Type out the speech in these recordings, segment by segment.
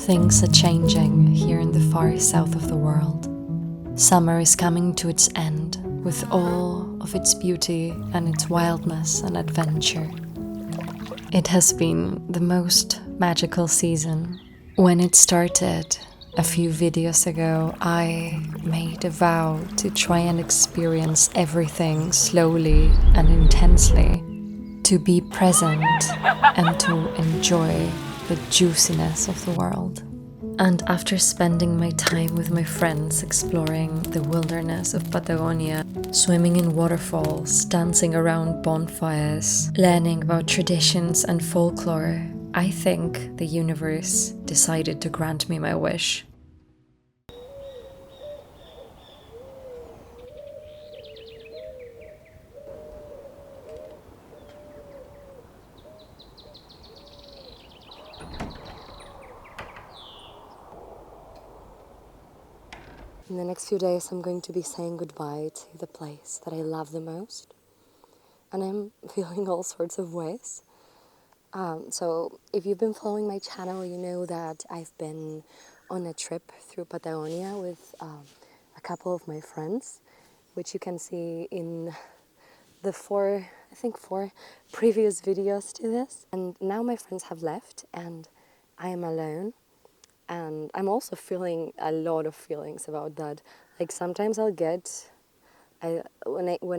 Things are changing here in the far south of the world. Summer is coming to its end with all of its beauty and its wildness and adventure. It has been the most magical season. When it started a few videos ago, I made a vow to try and experience everything slowly and intensely, to be present and to enjoy the juiciness of the world. And after spending my time with my friends exploring the wilderness of Patagonia, swimming in waterfalls, dancing around bonfires, learning about traditions and folklore, I think the universe decided to grant me my wish. In the next few days, I'm going to be saying goodbye to the place that I love the most. And I'm feeling all sorts of ways. So if you've been following my channel, you know that I've been on a trip through Patagonia with a couple of my friends, which you can see in the four previous videos to this. And now my friends have left and I am alone. And I'm also feeling a lot of feelings about that. Like sometimes when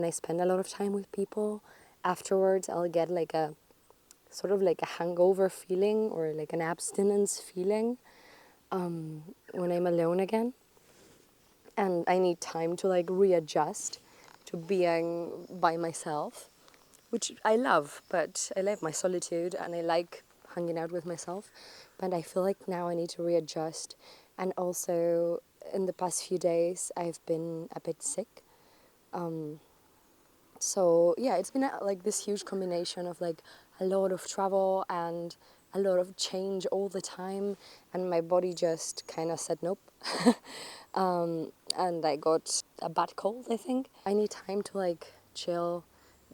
I spend a lot of time with people, afterwards I'll get like a sort of like a hangover feeling or like an abstinence feeling when I'm alone again. And I need time to like readjust to being by myself, which I love, but I love my solitude and I like hanging out with myself. But I feel like now I need to readjust. And also in the past few days, I've been a bit sick. So yeah, it's been like this huge combination of like a lot of travel and a lot of change all the time. And my body just kind of said nope. And I got a bad cold, I think. I need time to like chill,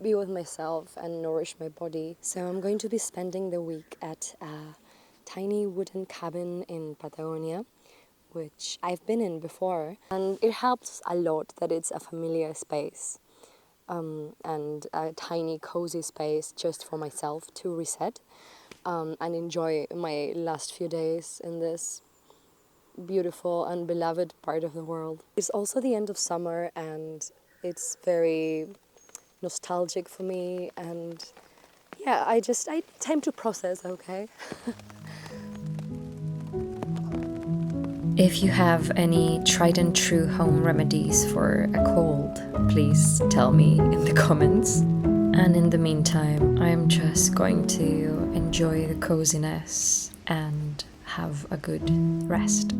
be with myself and nourish my body. So I'm going to be spending the week at a tiny wooden cabin in Patagonia, which I've been in before. And it helps a lot that it's a familiar space and a tiny cozy space just for myself to reset and enjoy my last few days in this beautiful and beloved part of the world. It's also the end of summer and it's very nostalgic for me, and yeah, I need time to process, okay? If you have any tried and true home remedies for a cold, please tell me in the comments. And in the meantime, I'm just going to enjoy the coziness and have a good rest.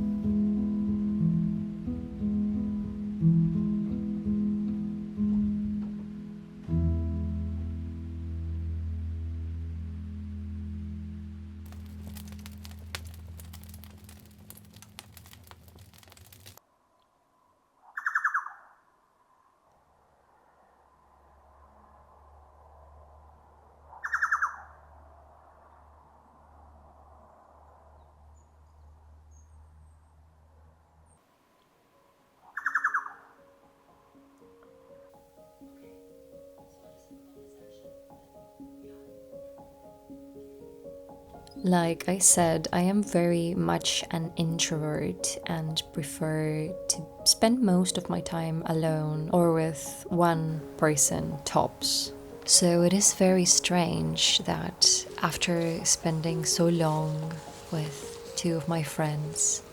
Like I said, I am very much an introvert and prefer to spend most of my time alone or with one person tops. So it is very strange that after spending so long with two of my friends,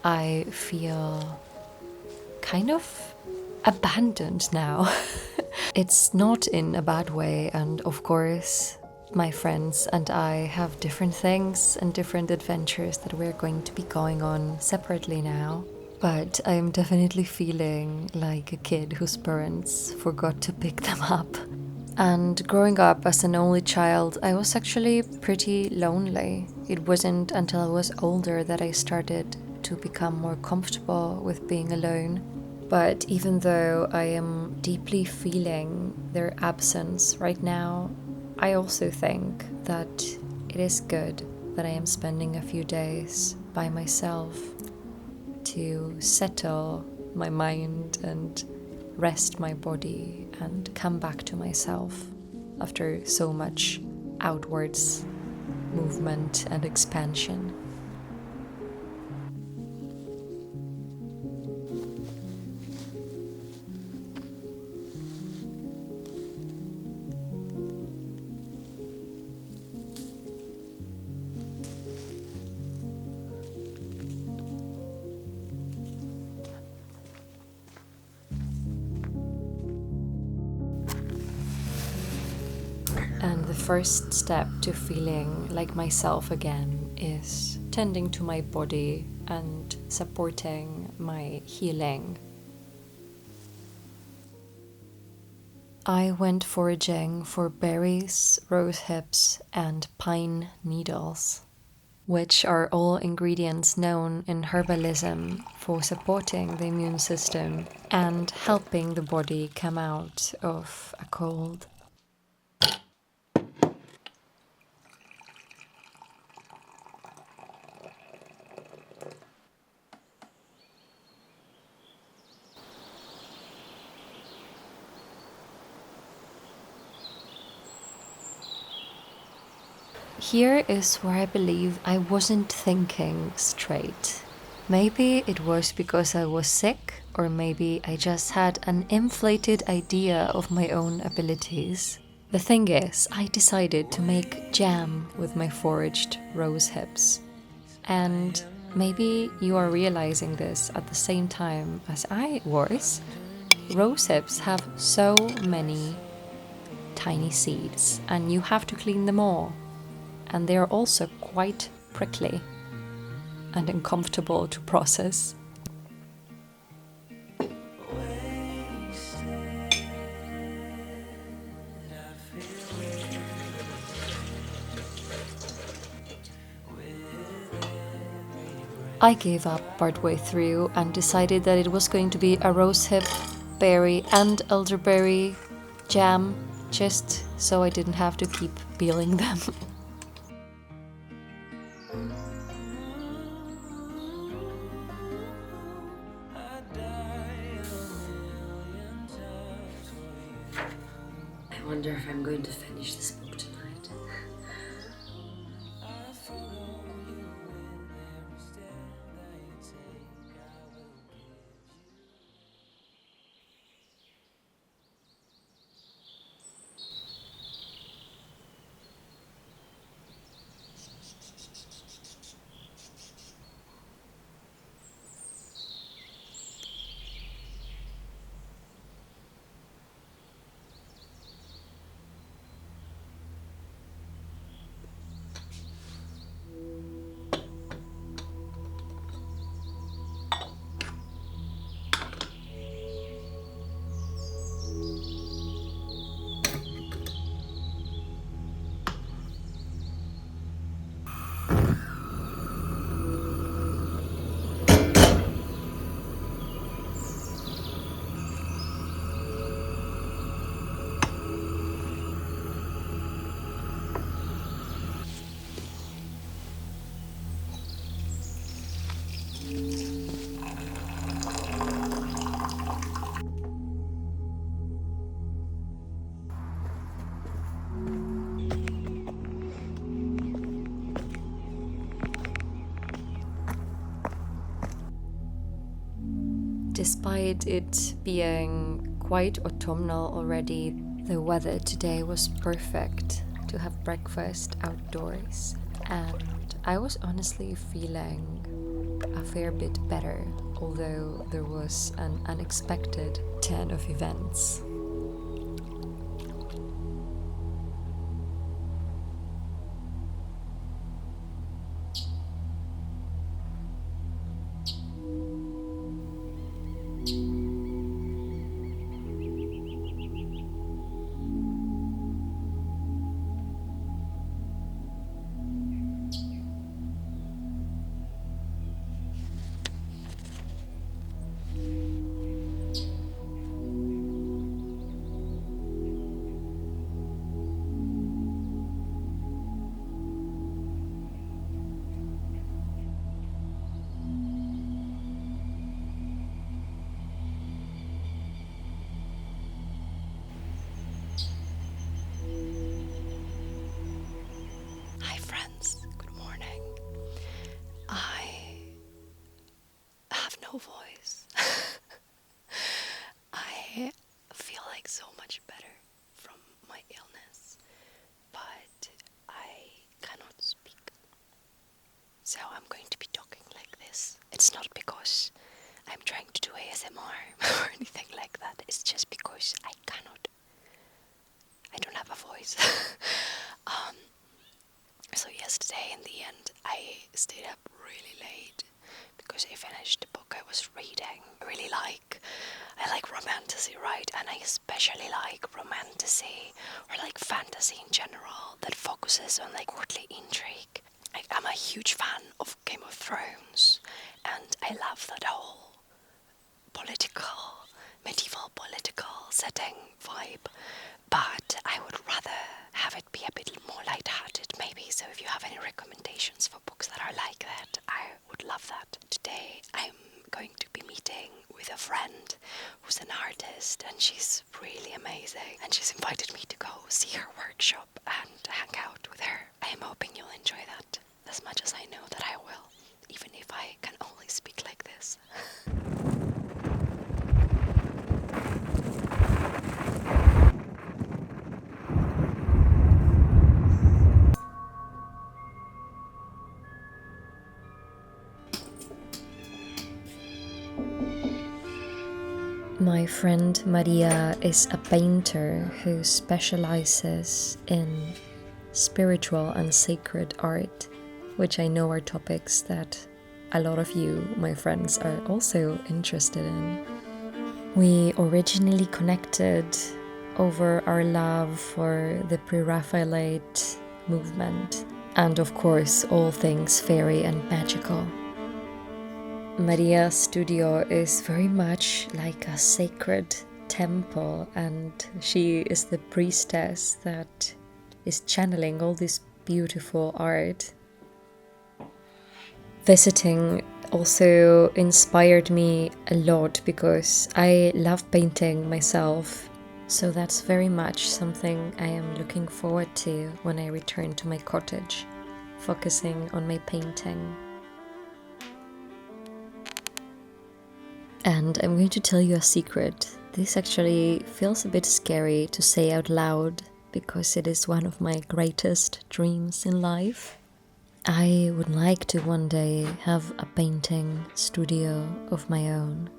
I feel kind of abandoned now. It's not in a bad way, and of course my friends and I have different things and different adventures that we're going to be going on separately now. But I'm definitely feeling like a kid whose parents forgot to pick them up. And growing up as an only child, I was actually pretty lonely. It wasn't until I was older that I started to become more comfortable with being alone. But even though I am deeply feeling their absence right now, I also think that it is good that I am spending a few days by myself to settle my mind and rest my body and come back to myself after so much outwards movement and expansion. And the first step to feeling like myself again is tending to my body and supporting my healing. I went foraging for berries, rosehips, and pine needles, which are all ingredients known in herbalism for supporting the immune system and helping the body come out of a cold. Here is where I believe I wasn't thinking straight. Maybe it was because I was sick, or maybe I just had an inflated idea of my own abilities. The thing is, I decided to make jam with my foraged rose hips. And maybe you are realizing this at the same time as I was. Rose hips have so many tiny seeds, and you have to clean them all. And they are also quite prickly and uncomfortable to process. I gave up partway through and decided that it was going to be a rosehip, berry and elderberry jam, just so I didn't have to keep peeling them. I wonder if I'm going to finish this book tonight. Despite it being quite autumnal already, the weather today was perfect to have breakfast outdoors, and I was honestly feeling a fair bit better, although there was an unexpected turn of events. I'm going to be talking like this. It's not because I'm trying to do ASMR or anything like that. It's just because I don't have a voice. So yesterday in the end I stayed up really late because I finished the book I was reading. I like romantasy, right? And I especially like romantasy or like fantasy in general that focuses on like courtly intrigue. I'm a huge fan of Game of Thrones, and I love that whole medieval political setting vibe. But I would rather have it be a bit more light-hearted, maybe. So if you have any recommendations for books that are like that, I would love that. Today I'm going to be meeting with a friend who's an artist, and she's really amazing. And she's invited me to go see her workshop and hang out with her. I am hoping you'll enjoy that as much as I know that I will, even if I can only speak like this. My friend Maria is a painter who specializes in spiritual and sacred art, which I know are topics that a lot of you, my friends, are also interested in. We originally connected over our love for the Pre-Raphaelite movement and, of course, all things fairy and magical. Maria's studio is very much like a sacred temple, and she is the priestess that is channeling all this beautiful art. Visiting also inspired me a lot because I love painting myself, so that's very much something I am looking forward to when I return to my cottage, focusing on my painting. And I'm going to tell you a secret. This actually feels a bit scary to say out loud because it is one of my greatest dreams in life. I would like to one day have a painting studio of my own.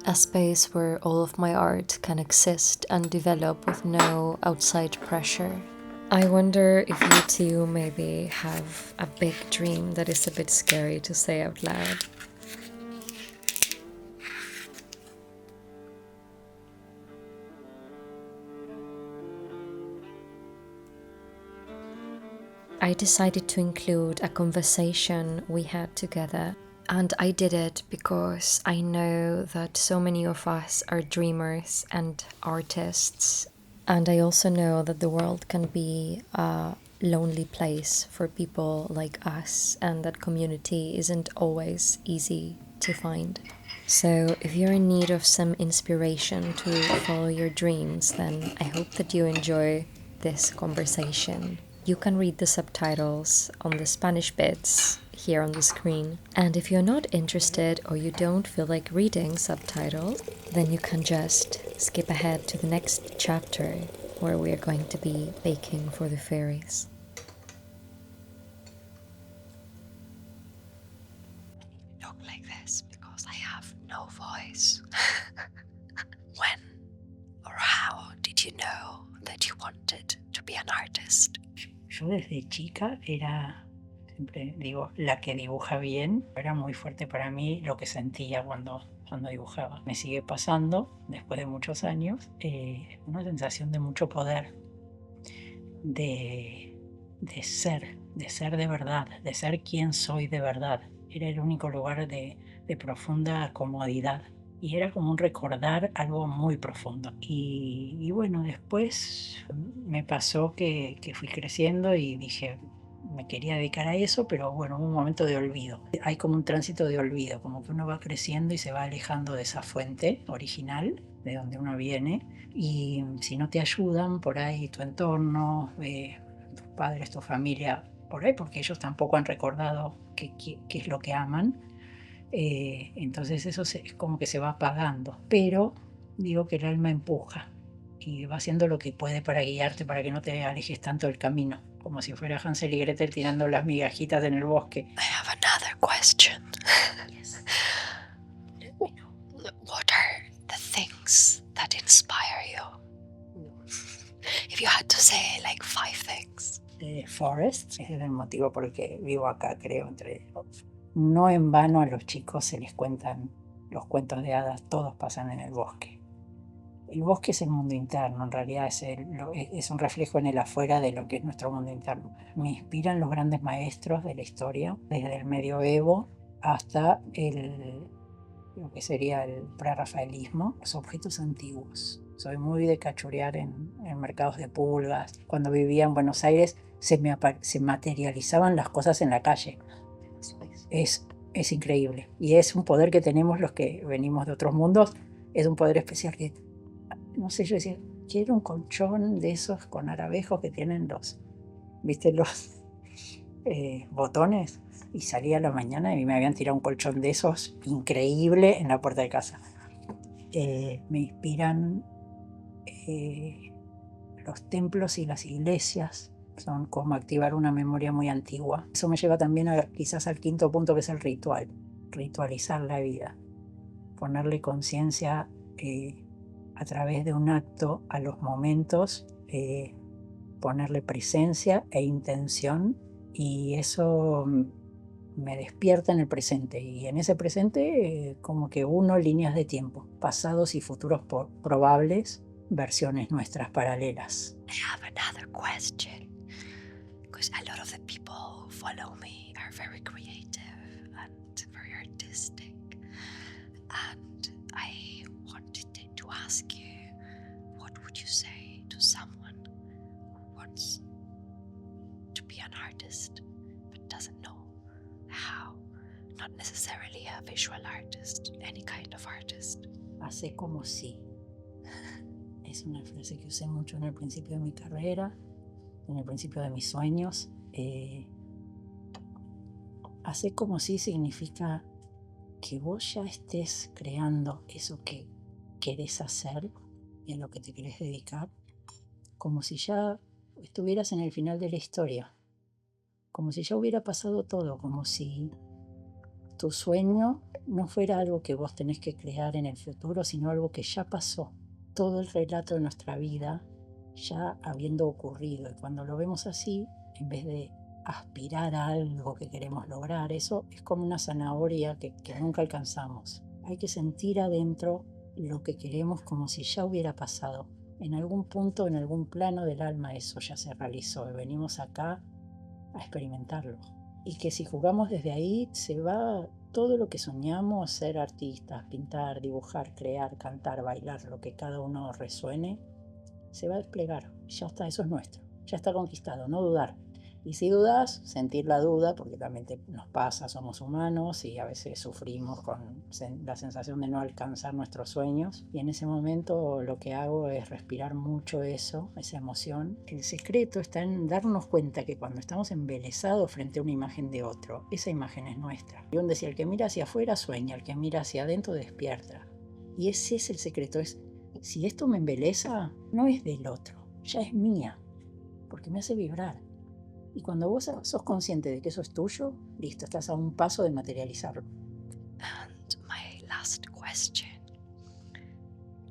A space where all of my art can exist and develop with no outside pressure. I wonder if you too maybe have a big dream that is a bit scary to say out loud. I decided to include a conversation we had together, and I did it because I know that so many of us are dreamers and artists, and I also know that the world can be a lonely place for people like us, and that community isn't always easy to find. So if you're in need of some inspiration to follow your dreams, then I hope that you enjoy this conversation. You can read the subtitles on the Spanish bits here on the screen. And if you're not interested or you don't feel like reading subtitles, then you can just skip ahead to the next chapter where we are going to be baking for the fairies. Talk like this because I have no voice. When or how did you know that you wanted to be an artist? Yo desde chica era, siempre digo, la que dibuja bien. Era muy fuerte para mí lo que sentía cuando dibujaba. Me sigue pasando, después de muchos años, una sensación de mucho poder, de ser de verdad, de ser quien soy de verdad. Era el único lugar de profunda comodidad. Y era como un recordar algo muy profundo. Y bueno, después me pasó que fui creciendo y dije, me quería dedicar a eso, pero bueno, hubo un momento de olvido. Hay como un tránsito de olvido, como que uno va creciendo y se va alejando de esa fuente original, de donde uno viene. Y si no te ayudan por ahí tu entorno, tus padres, tu familia, por ahí, porque ellos tampoco han recordado qué es lo que aman, entonces eso es como que se va apagando, pero digo que el alma empuja y va haciendo lo que puede para guiarte, para que no te alejes tanto del camino, como si fuera Hansel y Gretel tirando las migajitas en el bosque. I have another question. Yes. What are the things that inspire you? If you had to say like 5 things. Forest es el motivo por el que vivo acá, creo. No en vano a los chicos se les cuentan los cuentos de hadas, todos pasan en el bosque. El bosque es el mundo interno, en realidad es un reflejo en el afuera de lo que es nuestro mundo interno. Me inspiran los grandes maestros de la historia, desde el medioevo hasta lo que sería el prerrafaelismo, los objetos antiguos. Soy muy de cachurear en mercados de pulgas. Cuando vivía en Buenos Aires se materializaban las cosas en la calle. Es increíble. Y es un poder que tenemos los que venimos de otros mundos. Es un poder especial que, no sé, yo decía, quiero un colchón de esos con arabejos que tienen ¿viste? Los botones. Y salía a la mañana y me habían tirado un colchón de esos increíble en la puerta de casa. Me inspiran los templos y las iglesias. Son como activar una memoria muy antigua. Eso me lleva también quizás al quinto punto, que es el ritual. Ritualizar la vida. Ponerle conciencia a través de un acto a los momentos, ponerle presencia e intención, y eso me despierta en el presente, y en ese presente como que uno líneas de tiempo, pasados y futuros probables, versiones nuestras paralelas. I have another question, because a lot of the people who follow me are very creative and very artistic, and I wanted to ask you, what would you say to someone who wants to be an artist but doesn't know how? Not necessarily a visual artist, any kind of artist. Hace como si. Es una frase que usé mucho en el principio de mi carrera, en el principio de mis sueños. Hace como si significa que vos ya estés creando eso que querés hacer y a lo que te querés dedicar, como si ya estuvieras en el final de la historia, como si ya hubiera pasado todo, como si tu sueño no fuera algo que vos tenés que crear en el futuro, sino algo que ya pasó. Todo el relato de nuestra vida ya habiendo ocurrido. Y cuando lo vemos así, en vez de aspirar a algo que queremos lograr, eso es como una zanahoria que nunca alcanzamos. Hay que sentir adentro lo que queremos como si ya hubiera pasado. En algún punto, en algún plano del alma, eso ya se realizó y venimos acá a experimentarlo. Y que si jugamos desde ahí, se va todo lo que soñamos, ser artistas, pintar, dibujar, crear, cantar, bailar, lo que cada uno resuene, se va a desplegar. Ya está, eso es nuestro, ya está conquistado, no dudar. Y si dudas, sentir la duda, porque también nos pasa, somos humanos y a veces sufrimos con la sensación de no alcanzar nuestros sueños. Y en ese momento lo que hago es respirar mucho eso, esa emoción. El secreto está en darnos cuenta que cuando estamos embelesados frente a una imagen de otro, esa imagen es nuestra. Yo decía, el que mira hacia afuera sueña, el que mira hacia adentro despierta. Y ese es el secreto, es si esto me embeleza, no es del otro, ya es mía, porque me hace vibrar. Y cuando vos sos consciente de que eso es tuyo, listo, estás a un paso de materializarlo. And my last question,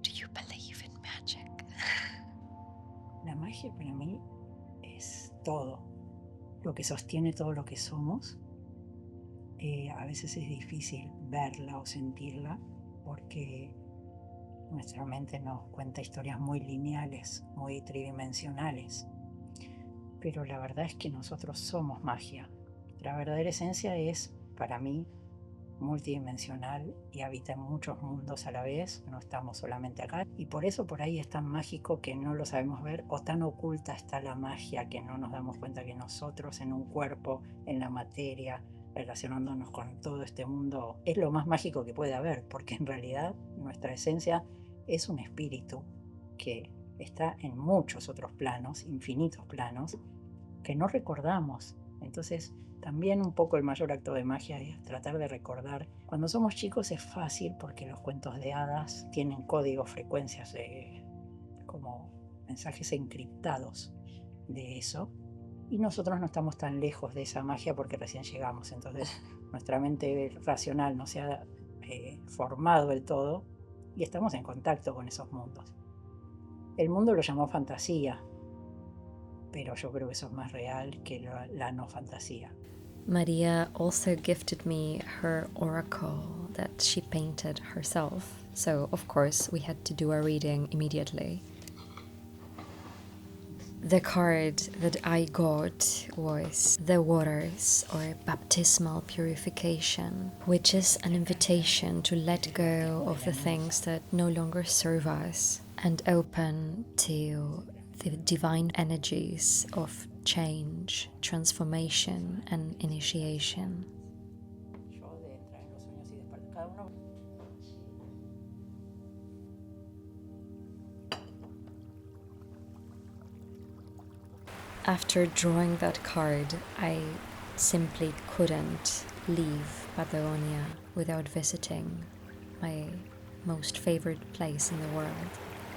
do you believe in magic? La magia para mí es todo, lo que sostiene todo lo que somos. A veces es difícil verla o sentirla porque nuestra mente nos cuenta historias muy lineales, muy tridimensionales. Pero la verdad es que nosotros somos magia. La verdadera esencia es, para mí, multidimensional y habita en muchos mundos a la vez. No estamos solamente acá. Y por eso por ahí es tan mágico que no lo sabemos ver, o tan oculta está la magia que no nos damos cuenta que nosotros en un cuerpo, en la materia, relacionándonos con todo este mundo, es lo más mágico que puede haber, porque en realidad nuestra esencia es un espíritu que está en muchos otros planos, infinitos planos, que no recordamos. Entonces, también un poco el mayor acto de magia es tratar de recordar. Cuando somos chicos es fácil porque los cuentos de hadas tienen códigos, frecuencias, como mensajes encriptados de eso. Y nosotros no estamos tan lejos de esa magia porque recién llegamos. Entonces, nuestra mente racional no se ha formado del todo y estamos en contacto con esos mundos. El mundo lo llamó fantasía, pero yo creo que eso es más real que la no fantasía. Maria also gifted me her oracle that she painted herself, so of course we had to do a reading immediately. The card that I got was the waters or baptismal purification, which is an invitation to let go of the things that no longer serve us and open to the divine energies of change, transformation, and initiation. After drawing that card, I simply couldn't leave Patagonia without visiting my most favorite place in the world.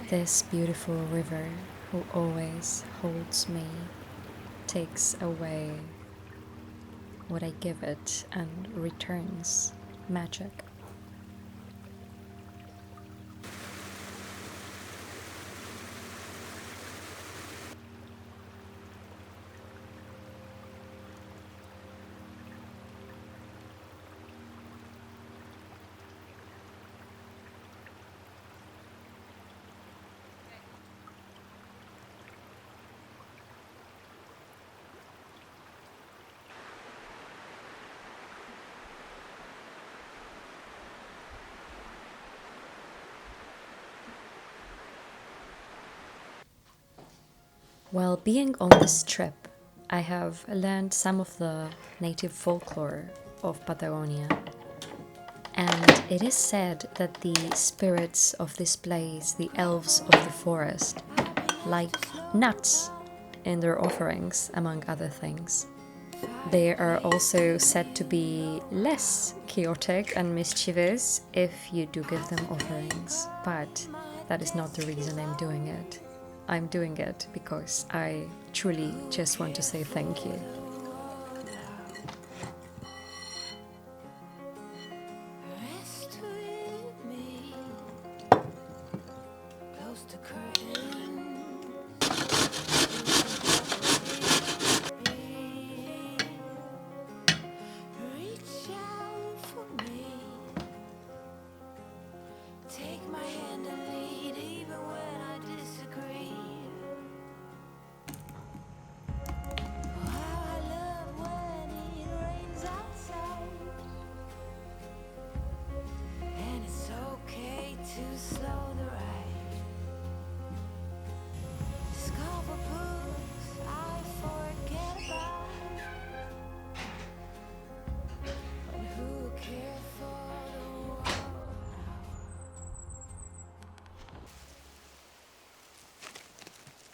This beautiful river who always holds me, takes away what I give it, and returns magic. While being on this trip, I have learned some of the native folklore of Patagonia. And it is said that the spirits of this place, the elves of the forest, like nuts in their offerings, among other things. They are also said to be less chaotic and mischievous if you do give them offerings, but that is not the reason I'm doing it. I'm doing it because I truly just want to say thank you.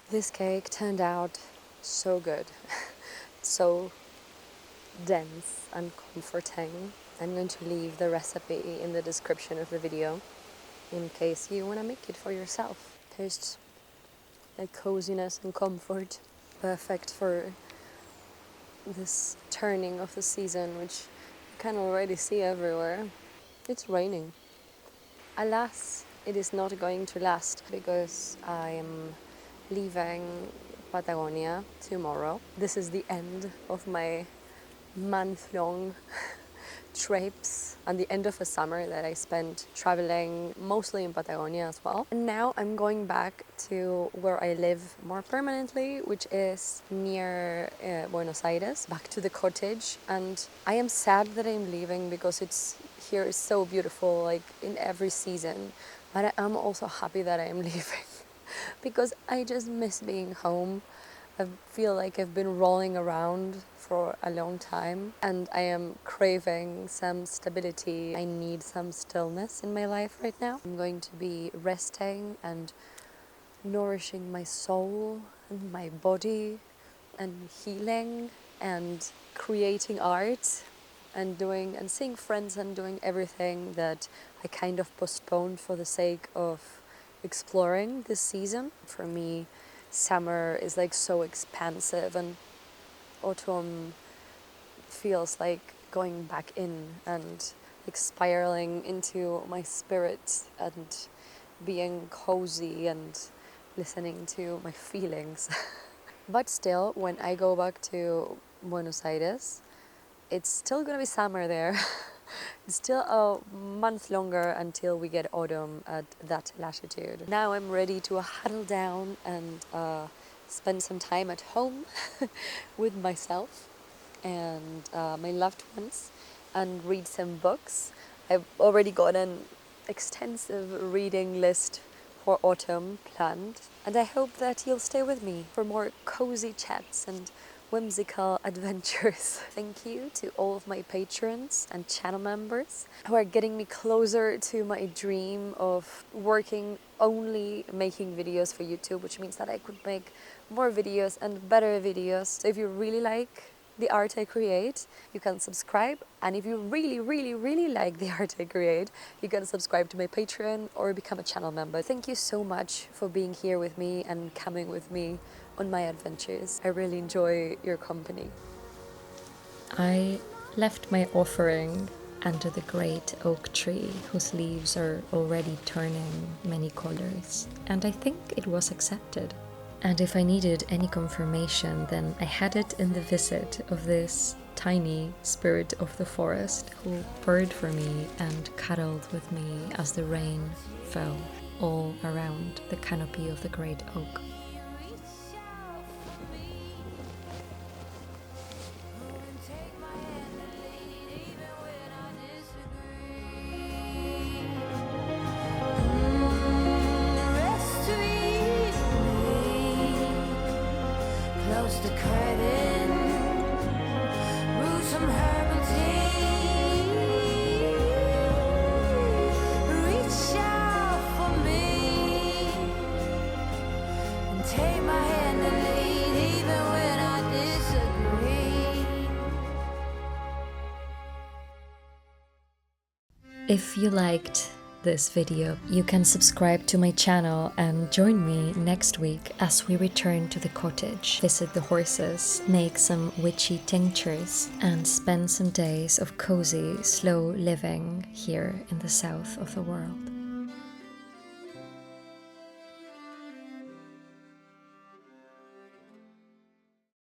This cake turned out so good, so dense and comforting. I'm going to leave the recipe in the description of the video in case you want to make it for yourself. Tastes like coziness and comfort, perfect for this turning of the season, which you can already see everywhere. It's raining. Alas, it is not going to last because I'm leaving Patagonia tomorrow. This is the end of my month-long trips and the end of a summer that I spent traveling mostly in Patagonia as well. And now I'm going back to where I live more permanently, which is near Buenos Aires, back to the cottage. And I am sad that I'm leaving because here is so beautiful, like in every season. But I am also happy that I am leaving because I just miss being home. I feel like I've been rolling around for a long time and I am craving some stability. I need some stillness in my life right now. I'm going to be resting and nourishing my soul and my body and healing and creating art and seeing friends and doing everything that I kind of postponed for the sake of exploring this season. For me, summer is like so expansive and autumn feels like going back in and like spiraling into my spirit and being cozy and listening to my feelings. But still, when I go back to Buenos Aires, it's still gonna be summer there. It's still a month longer until we get autumn at that latitude. Now I'm ready to huddle down and spend some time at home with myself and my loved ones and read some books. I've already got an extensive reading list for autumn planned, and I hope that you'll stay with me for more cozy chats and whimsical adventures. Thank you to all of my patrons and channel members who are getting me closer to my dream of working only making videos for YouTube, which means that I could make more videos and better videos. So if you really like the art I create, you can subscribe, and if you really like the art I create, you can subscribe to my Patreon or become a channel member. Thank you so much for being here with me and coming with me on my adventures. I really enjoy your company. I left my offering under the great oak tree whose leaves are already turning many colors, and I think it was accepted. And if I needed any confirmation, then I had it in the visit of this tiny spirit of the forest who purred for me and cuddled with me as the rain fell all around the canopy of the great oak. Close the curtain, brew some herbal tea, reach out for me, and take my hand and lead even when I disagree. If you liked this video, you can subscribe to my channel and join me next week as we return to the cottage, visit the horses, make some witchy tinctures, and spend some days of cozy, slow living here in the south of the world.